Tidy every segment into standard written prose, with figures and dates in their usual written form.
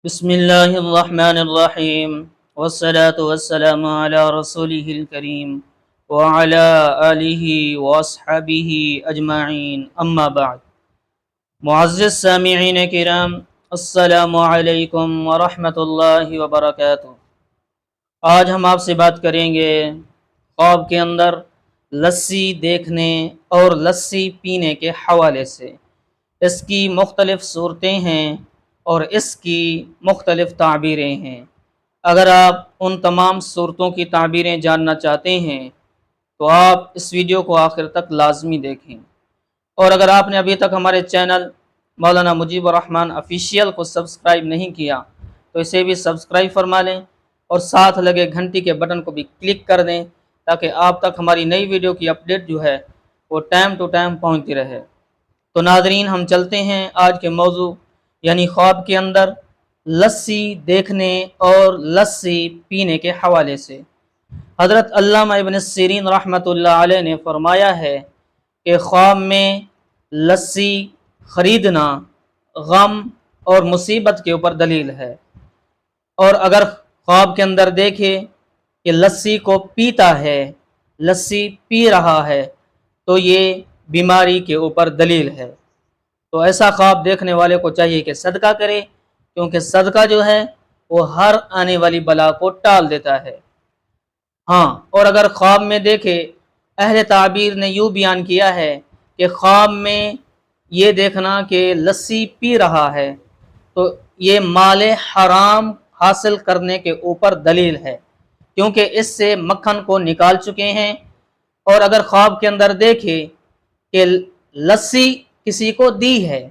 بسم اللہ الرحمن الرحیم والصلاة والسلام علی رسولہ الکریم وعلی آلہ واصحابہ اجمعین اما بعد۔ معزز سامعین کرام، السلام علیکم ورحمۃ اللہ وبرکاتہ۔ آج ہم آپ سے بات کریں گے خواب کے اندر لسی دیکھنے اور لسی پینے کے حوالے سے۔ اس کی مختلف صورتیں ہیں اور اس کی مختلف تعبیریں ہیں۔ اگر آپ ان تمام صورتوں کی تعبیریں جاننا چاہتے ہیں تو آپ اس ویڈیو کو آخر تک لازمی دیکھیں، اور اگر آپ نے ابھی تک ہمارے چینل مولانا مجیب الرحمن آفیشیل کو سبسکرائب نہیں کیا تو اسے بھی سبسکرائب فرما لیں اور ساتھ لگے گھنٹی کے بٹن کو بھی کلک کر دیں تاکہ آپ تک ہماری نئی ویڈیو کی اپڈیٹ جو ہے وہ ٹائم ٹو ٹائم پہنچتی رہے۔ تو ناظرین، ہم چلتے ہیں آج کے موضوع یعنی خواب کے اندر لسی دیکھنے اور لسی پینے کے حوالے سے۔ حضرت علامہ ابن سیرین رحمۃ اللہ علیہ نے فرمایا ہے کہ خواب میں لسی خریدنا غم اور مصیبت کے اوپر دلیل ہے، اور اگر خواب کے اندر دیکھے کہ لسی کو پیتا ہے، لسی پی رہا ہے، تو یہ بیماری کے اوپر دلیل ہے۔ تو ایسا خواب دیکھنے والے کو چاہیے کہ صدقہ کرے، کیونکہ صدقہ جو ہے وہ ہر آنے والی بلا کو ٹال دیتا ہے۔ ہاں، اور اگر خواب میں دیکھے، اہل تعبیر نے یوں بیان کیا ہے کہ خواب میں یہ دیکھنا کہ لسی پی رہا ہے تو یہ مال حرام حاصل کرنے کے اوپر دلیل ہے، کیونکہ اس سے مکھن کو نکال چکے ہیں۔ اور اگر خواب کے اندر دیکھے کہ لسی کسی کو دی ہے،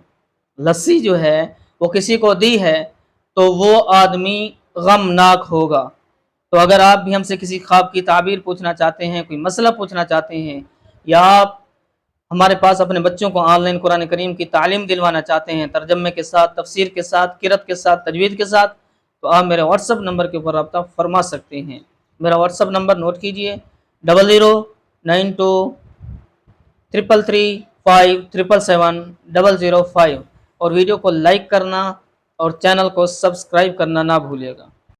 لسی جو ہے وہ کسی کو دی ہے، تو وہ آدمی غمناک ہوگا۔ تو اگر آپ بھی ہم سے کسی خواب کی تعبیر پوچھنا چاہتے ہیں، کوئی مسئلہ پوچھنا چاہتے ہیں، یا آپ ہمارے پاس اپنے بچوں کو آن لائن قرآن کریم کی تعلیم دلوانا چاہتے ہیں، ترجمے کے ساتھ، تفسیر کے ساتھ، قرأت کے ساتھ، تجوید کے ساتھ، تو آپ میرے واٹس ایپ نمبر کے اوپر رابطہ فرما سکتے ہیں۔ میرا واٹس ایپ نمبر نوٹ کیجئے، 00923335777005، اور ویڈیو کو لائک کرنا اور چینل کو سبسکرائب کرنا نہ بھولیے گا۔